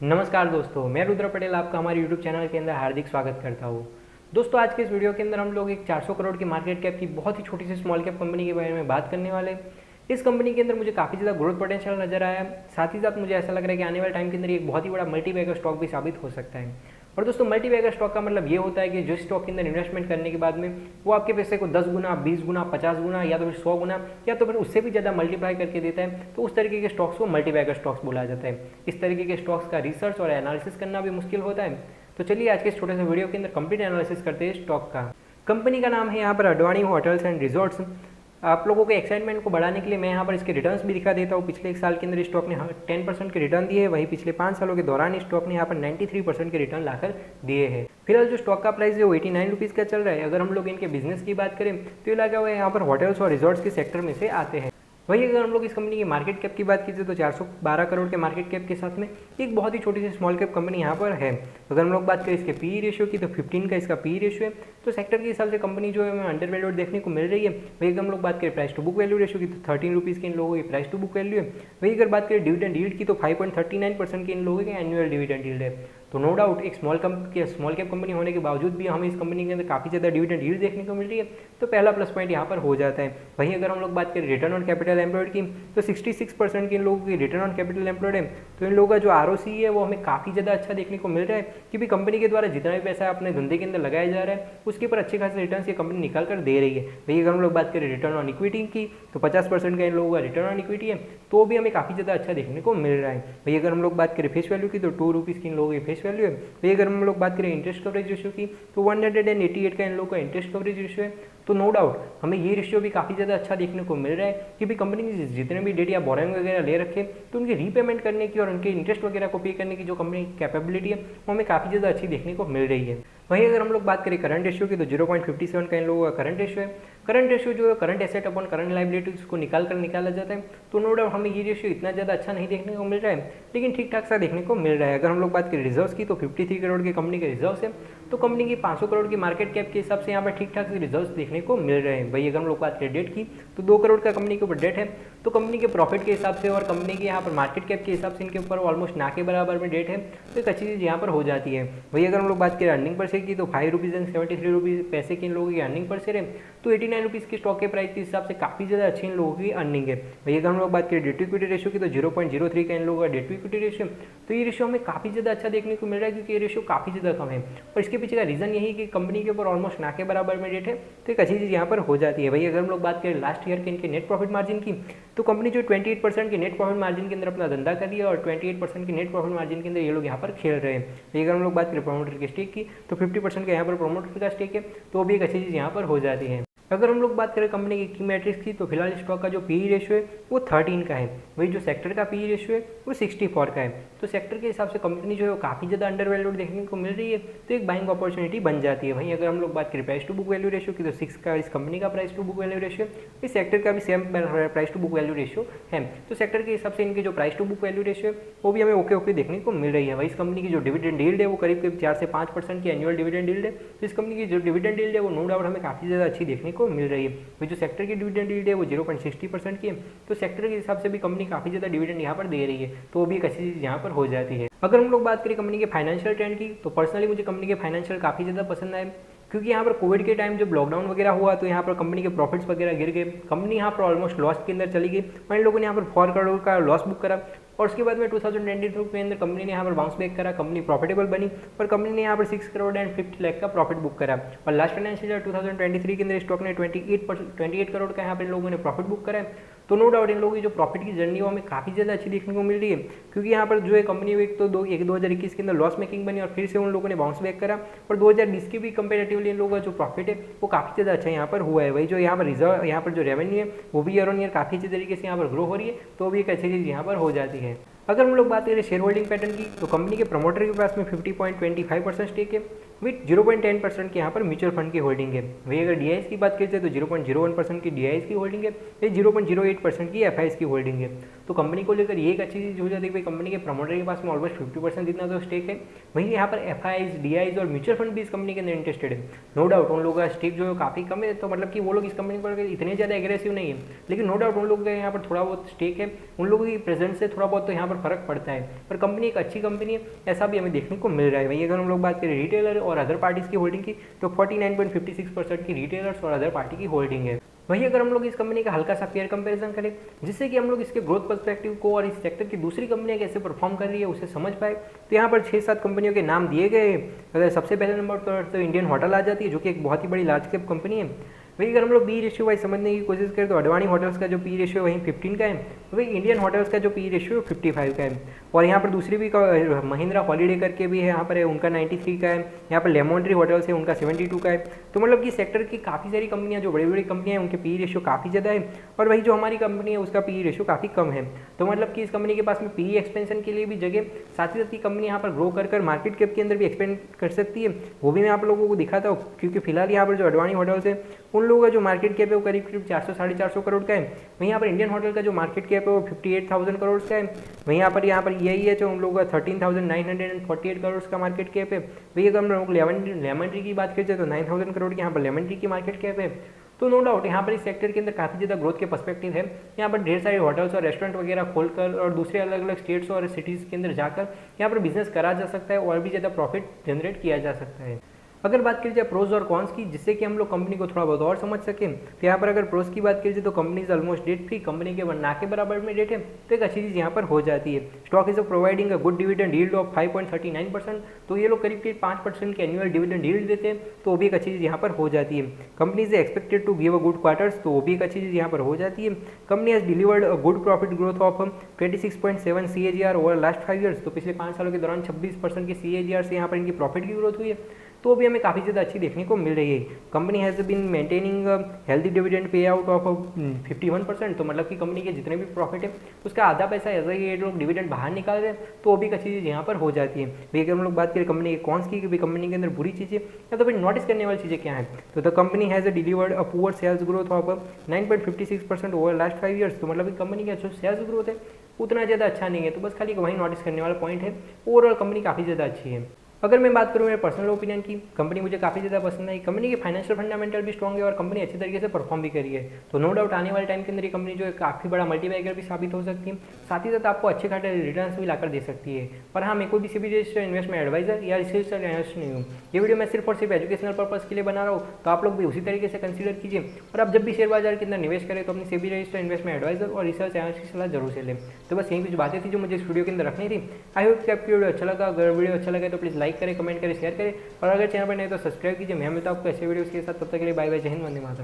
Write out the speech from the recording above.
नमस्कार दोस्तों, मैं रुद्र पटेल आपका हमारे यूट्यूब चैनल के अंदर हार्दिक स्वागत करता हूँ। दोस्तों, आज के इस वीडियो के अंदर हम लोग एक 400 करोड़ की मार्केट कैप की बहुत ही छोटी सी स्मॉल कैप कंपनी के बारे में बात करने वाले हैं। इस कंपनी के अंदर मुझे काफ़ी ज़्यादा ग्रोथ पोटेंशियल नजर आया। साथ ही साथ मुझे ऐसा लग रहा है कि आने वाले टाइम के अंदर एक बहुत ही बड़ा मल्टीबैगर स्टॉक भी साबित हो सकता है। और दोस्तों, मल्टीबैगर स्टॉक का मतलब ये होता है कि जो स्टॉक के अंदर इन्वेस्टमेंट करने के बाद में वो आपके पैसे को 10 गुना, 20 गुना, 50 गुना या तो फिर 100 गुना या तो फिर उससे भी ज़्यादा मल्टीप्लाई करके देता है, तो उस तरीके के स्टॉक्स को मल्टीबैगर स्टॉक्स बोला जाता है। इस तरीके के स्टॉक्स का रिसर्च और एनालिसिस करना भी मुश्किल होता है। तो चलिए आज के इस छोटे से वीडियो के अंदर कंप्लीट एनालिसिस करते हैं स्टॉक का। कंपनी का नाम है यहाँ पर अडवाणी होटल्स एंड रिजॉर्ट्स। आप लोगों के एक्साइटमेंट को बढ़ाने के लिए मैं यहाँ पर इसके रिटर्न्स भी दिखा देता हूँ। पिछले एक साल के अंदर स्टॉक ने 10% के रिटर्न दिए, वहीं पिछले 5 सालों के दौरान स्टॉक ने यहाँ पर 93% के रिटर्न लाकर दिए हैं। फिलहाल जो स्टॉक का प्राइस है वो 89 रुपीज़ का चल रहा है। अगर हम लोग इनके बिजनेस की बात करें तो ये लगा हुआ है यहाँ पर होटल्स और रिजॉर्ट्स के सेक्टर में से आते हैं। वही अगर हम लोग इस कंपनी की मार्केट कैप की बात कीजिए तो 412 करोड़ के मार्केट कैप के साथ में एक बहुत ही छोटी सी स्मॉल कैप कंपनी यहाँ पर है। अगर हम लोग बात करें इसके पी रेशियो की तो 15 का इसका पी रेशियो है। तो सेक्टर के हिसाब से कंपनी जो है हमें अंडर वैल्यूड देखने को मिल रही है। वही अगर हम लोग बात करें price to book value ratio की तो 13 रुपीज़ की इन लोगों की प्राइस टू बुक वैल्यू है। वही अगर बात करें डिविडेंड यील्ड की तो 5.39% की इन लोगों के एनुअल डिविडेंड यील्ड है। तो नो डाउट एक स्मॉल कैप कंपनी होने के बावजूद भी हमें इस कंपनी के अंदर काफ़ी ज़्यादा डिविडेंड यील्ड देखने को मिल रही है। तो पहला प्लस पॉइंट यहाँ पर हो जाता है। वहीं अगर हम लोग बात करें रिटर्न ऑन कैपिटल एम्प्लॉयड की तो 66% के इन लोगों की रिटर्न ऑन कैपिटल एम्प्लॉयड है। तो इन लोगों का जो ROCE है वो हमें काफ़ी ज़्यादा अच्छा देखने को मिल रहा है कि भी कंपनी के द्वारा जितना भी पैसा अपने धंधे के अंदर लगाया जा रहा है उसके ऊपर अच्छे खासे रिटर्न ये कंपनी निकाल कर दे रही है। वही अगर हम लोग बात करें रिटर्न ऑन इक्विटी की तो 50% का इन लोगों का रिटर्न ऑन इक्विटी है, तो भी हमें काफ़ी ज़्यादा अच्छा देखने को मिल रहा है। वही अगर हम लोग बात करें फेस वैल्यू की तो 2 रुपीज़ की इन लोगों की फेस वैल्यू है। वही अगर हम लोग बात करें इंटरेस्ट कवरेज रेशियो की तो 188 का इन लोगों का इंटरेस्ट कवरेज रेशियो है। तो नो डाउट हमें ये रेशियो भी काफ़ी ज़्यादा अच्छा देखने को मिल रहा है कि भी कंपनी ने जितने भी डेट या बोरिंग वगैरह ले रखे तो उनकी रीपेमेंट करने की और उनके इंटरेस्ट वगैरह को पे करने की जो कंपनी की कैपेबिलिटी है वो हमें काफ़ी ज़्यादा अच्छी देखने को मिल रही है। वहीं अगर हम लोग बात करें करंट रेशियो की तो 0.57 का इन लोगों का करंट रेशियो है। करंट रेशियो जो है current asset upon current liabilities को निकाला जाता है। तो नो डाउट हमें ये रेशियो इतना ज़्यादा अच्छा नहीं देखने को मिल रहा है, लेकिन ठीक ठाक सा देखने को मिल रहा है। अगर हम लोग बात करें रिजर्व्स की तो 53 करोड़ की कंपनी के रिजर्व्स है। तो कंपनी की 500 करोड़ की मार्केट कैप के हिसाब से यहाँ पर ठीक ठाक से रिजर्व्स देखने को मिल रहे हैं। वही अगर हम लोग बात करें डेट की तो 2 करोड़ का कंपनी के ऊपर डेट है। तो कंपनी के प्रॉफिट के हिसाब से और कंपनी के यहाँ पर मार्केट कैप के हिसाब से इनके ऊपर ऑलमोस्ट ना के बराबर में डेट है। तो एक अच्छी चीज़ यहाँ पर हो जाती है। वही अगर हम लोग बात करें अर्निंग पर शेयर की तो 5 रुपीज़ एंड 73 रुपीज़ पैसे की इन लोगों की अर्निंग पर शेयर है। तो 89 रुपीज़ की स्टॉक के प्राइस के हिसाब से काफ़ी ज़्यादा अच्छी इन लोगों की अर्निंग है। वही अगर हम लोग बात करें डेट टू इक्विटी रेशियो की तो 0.03 का इन लोगों का डेट टू इक्विटी रेशियो। तो ये रेशियो हमें काफ़ी ज़्यादा अच्छा देखने को मिल रहा है क्योंकि ये रेशियो काफ़ी ज़्यादा कम है। और इसके पीछे का रीज़न यही कि कंपनी के ऊपर ऑलमोस्ट ना के बराबर में डेट है। तो एक अच्छी चीज़ यहाँ पर हो जाती है। वही अगर हम लोग बात करें लास्ट ईयर के इनके नेट प्रॉफिट मार्जिन की तो कंपनी जो 28% के नेट प्रॉफिट मार्जिन के अंदर अपना धंधा कर रही है और 28% के नेट प्रॉफिट मार्जिन के अंदर ये लोग यहाँ पर खेल रहे हैं। वही अगर हम लोग बात करें प्रोमोटर के स्टेक की तो 50% का यहाँ पर प्रोमोटर का स्टेक है। तो भी एक अच्छी चीज़ यहाँ पर हो जाती है। अगर हम लोग बात करें कंपनी की मैट्रिक्स की तो फिलहाल स्टॉक का जो पीई रेशियो है वो 13 का है। वही जो सेक्टर का पीई रेशियो है वो 64 का है। तो सेक्टर के हिसाब से कंपनी जो है वो काफ़ी ज़्यादा अंडर वैल्यूड देखने को मिल रही है। तो एक बाइंग अपॉर्चुनिटी बन जाती है। वहीं अगर हम लोग बात करें price to book value ratio की तो 6 का इस कंपनी का price to book value ratio, इस सेक्टर का भी same price to book value ratio है। तो सेक्टर के हिसाब से इनके जो price to book value ratio है वो भी हमें ओके देखने को मिल रही है। वही इस कंपनी की जो डिविडेंड यील्ड है वो करीब 4 से 5% की एनुअल डिविडेंड यील्ड है। तो इस कंपनी की जो डिविडेंड यील्ड है वो नो डाउट हमें काफ़ी ज़्यादा अच्छी देखने को मिल रही है। जो सेक्टर की डिविडेंड यील्ड है वो 0.60% की है। तो सेक्टर के हिसाब से भी कंपनी काफ़ी ज़्यादा डिविडेंड यहाँ पर दे रही है। तो वो भी एक अच्छी चीज़ यहाँ पर हो जाती है। अगर हम लोग बात करें कंपनी के फाइनेंशियल ट्रेंड की तो पर्सनली मुझे कंपनी के फाइनेंशियल काफ़ी ज़्यादा पसंद आए क्योंकि यहाँ पर कोविड के टाइम जब लॉकडाउन वगैरह हुआ तो यहाँ पर कंपनी के प्रॉफिट्स वगैरह गिर गए। कंपनी यहाँ पर ऑलमोस्ट लॉस के अंदर चली गई और इन लोगों ने यहाँ पर 4 करोड़ का लॉस बुक करा। और उसके बाद में 2022 के अंदर कंपनी ने यहाँ पर बाउंस बैक करा, कंपनी प्रॉफिटेबल बनी और कंपनी ने यहाँ पर 6 करोड़ एंड 50 लाख का प्रॉफिट बुक करा। और लास्ट फाइनेंशियल ईयर 2023 के अंदर स्टॉक ने 28 करोड़ का यहाँ पर लोगों ने प्रॉफिट बुक करा है। तो नो डाउट इन लोगों की जो प्रॉफिट की जर्नी है वो हमें काफ़ी ज़्यादा अच्छी देखने को मिल रही है क्योंकि यहाँ पर जो है कंपनी एक तो 2021 के अंदर लॉस मेकिंग बनी और फिर से उन लोगों ने बाउंस बैक करा और 2020 की भी कंपेरेटिवली इन लोगों का जो प्रॉफिट है वो काफ़ी ज़्यादा अच्छा यहाँ पर हुआ है। वही जो यहाँ पर रिजर्व यहाँ पर जो रेवेन्यू है वो भी ईयर ऑन ईयर काफ़ी अच्छी तरीके से यहाँ पर ग्रो हो रही है। तो भी एक अच्छी चीज़ यहाँ पर हो जाती है। अगर हम लोग बात करें शेयर होल्डिंग पैटर्न की तो कंपनी के प्रमोटर के पास में 50.25% स्टेक है। विथ 0.10% की यहाँ पर म्यूचुअल फंड की होल्डिंग है। वही अगर DIs की बात करते हैं तो 0.01% की DIs की होल्डिंग है, ये 0.08% की FIs की होल्डिंग है। तो कंपनी को लेकर ये एक अच्छी चीज़ हो जाती है कि कंपनी के प्रमोटर के पास में ऑलमोस्ट 50% जितना तो स्टेक है। वहीं यहाँ पर FIs, DIs और म्यूचुअल फंड भी इस कंपनी के अंदर इंटरेस्टेड है। नो डाउट उन लोगों का स्टेक जो है काफ़ी कम है, तो मतलब कि वो लोग इस कंपनी पर इतने ज़्यादा एग्रेसिव नहीं है, लेकिन नो डाउट उन लोगों का यहाँ पर थोड़ा बहुत स्टेक है, उन लोगों की प्रेजेंस से थोड़ा बहुत तो यहाँ पर फर्क पड़ता है। पर कंपनी एक अच्छी कंपनी है, ऐसा भी हमें देखने को मिल रहा है। वहीं अगर हम लोग बात करें रिटेलर और अदर पार्टीज की होल्डिंग की, तो 49.56% की रिटेलर्स और अदर पार्टी की होल्डिंग है। वहीं अगर हम लोग इस कंपनी का हल्का सा पेयर कंपैरिजन करें, जिससे कि हम लोग इसके ग्रोथ पर्सपेक्टिव को और इस सेक्टर की दूसरी कंपनियां कैसे परफॉर्म कर रही है उसे समझ पाए, तो यहाँ पर 6-7 कंपनियों के नाम दिए गए हैं। अगर सबसे पहले नंबर पर तो इंडियन होटल आ जाती है, जो कि एक बहुत ही बड़ी लार्ज कैप कंपनी है। वही अगर हम लोग पी रेशियो वाइज समझने की कोशिश करें तो अडवाणी होटल्स का जो पी रेशियो वहीं 15 का है, वही इंडियन होटल्स का जो पी रेशियो 55 का है। और यहाँ पर दूसरी भी महिंद्रा हॉलीडे करके भी है, यहाँ पर है उनका 93 का है। यहाँ पर लेमन ट्री होटल्स है, उनका 72 का है। तो मतलब कि सेक्टर की काफ़ी सारी कंपनियाँ जो बड़ी बड़ी कंपनियाँ हैं उनके पी रेशियो काफ़ी ज़्यादा है, और वही जो हमारी कंपनी है उसका पी रेशियो काफ़ी कम है। तो मतलब कि इस कंपनी के पास में पी एक्सपेंशन के लिए भी जगह, साथ ही साथ ही कंपनी यहाँ पर ग्रो कर मार्केट कैप के अंदर भी एक्सपेंड कर सकती है, वो भी मैं आप लोगों को दिखाता हूँ। क्योंकि फिलहाल यहाँ पर जो अडवाणी होटल्स है उन लोगों का जो मार्केट कैप है वो करीब 400-450 करोड़ का है। वहीं यहाँ पर इंडियन होटल का जो मार्केट कैप है वो 58,000 करोड़ का है। वहीं यहाँ पर यही है जो उन लोगों का 13,948 करोड़ का मार्केट कैप है। वही अगर हम लोग लेमन ट्री की बात करते हैं तो 9,000 करोड़ की यहाँ पर लेमन ट्री की मार्केट कैप है। तो नो डाउट यहाँ पर इस सेक्टर के अंदर काफ़ी ज़्यादा ग्रोथ के पर्सपेक्टिव है। यहाँ पर ढेर सारे होटल्स और रेस्टोरेंट वगैरह खोलकर और दूसरे अलग अलग स्टेट्स और सिटीज़ के अंदर जाकर यहाँ पर बिजनेस करा जा सकता है और भी ज़्यादा प्रॉफिट जनरेट किया जा सकता है। अगर बात की जाए प्रोज और कॉन्स की, जिससे कि हम लोग कंपनी को थोड़ा बहुत और समझ सकें, तो यहाँ पर अगर प्रोज की बात की जाए तो company is almost debt free, company के ना के बराबर में डेट है, तो एक अच्छी चीज़ यहाँ पर हो जाती है। Stock is providing a good dividend yield of 5.39%, तो ये लोग करीब 5% के एनुअल डिविडेंड यील्ड देते हैं, तो वो भी एक अच्छी चीज़ यहाँ पर हो जाती है। Company is expected to give a good quarters, तो वो भी एक अच्छी चीज़ यहाँ पर हो जाती है। Company has delivered a good profit growth of 26.7 CAGR over last 5 years, तो पिछले 5 सालों के दौरान 26% की CAGR से यहाँ पर इनकी प्रॉफिट की ग्रोथ हुई है, तो भी हमें काफ़ी ज़्यादा अच्छी देखने को मिल रही है। Company has been maintaining healthy dividend pay out of 51%, तो मतलब कि कंपनी के जितने भी प्रॉफिट है उसका आधा पैसा ऐसा ही ये लोग डिविडेंड बाहर निकाल रहे हैं, तो वो भी एक अच्छी चीज़ यहाँ पर हो जाती है। भाई अगर हम लोग बात करें कंपनी के कॉन्स की, भी कंपनी के अंदर बुरी चीज़ें या तो फिर नोटिस करने वाली चीज़ें क्या है, तो the company has delivered a poor sales growth of 9.56% over last 5 years, तो मतलब कि कंपनी का जो सेल्स ग्रोथ है उतना ज़्यादा अच्छा नहीं है, तो बस खाली वही नोटिस करने वाला पॉइंट है। ओवरऑल कंपनी काफ़ी ज़्यादा अच्छी है। अगर मैं बात करूँ मेरे पर्सनल ओपिनियन की, कंपनी मुझे काफ़ी ज़्यादा पसंद आई। कंपनी के फाइनेंशियल फंडामेंटल भी स्ट्रॉन्ग है और कंपनी अच्छी तरीके से परफॉर्म भी करी है, तो नो डाउट आने वाले टाइम के अंदर ये कंपनी जो है काफ़ी बड़ा मल्टीबैगर भी साबित हो सकती है, साथ ही साथ आपको अच्छे खासे रिटर्न्स भी लाकर दे सकती है। पर हाँ, मैं कोई भी सीबी रजिस्टर्ड इन्वेस्टमेंट एडवाइजर या रिसर्च एनालिस्ट नहीं हूँ। ये वीडियो मैं सिर्फ और सिर्फ एजुकेशनल पर्पज़ के लिए बना रहा हूँ, तो आप लोग भी उसी तरीके से कंसीडर कीजिए। और आप जब भी शेयर बाजार के अंदर निवेश करें तो अपनी सीबी रजिस्टर्ड इन्वेस्टमेंट एडवाइजर और रिसर्च एनालिस्ट की सलाह जरूर से लें। तो बस यही कुछ बातें थी जो मुझे इस वीडियो के अंदर रखनी थी। आई होप कि आपकी वीडियो अच्छा लगा। अगर वीडियो अच्छा लगे तो प्लीज़ लाइक करें, कमेंट करें, शेयर करें, और अगर चैनल पर नहीं तो सब्सक्राइब कीजिए। मैं मिलता हूं आपको ऐसे वीडियोस के साथ, तब तक के लिए बाय बाय, जय हिंद, वंदे मातरम।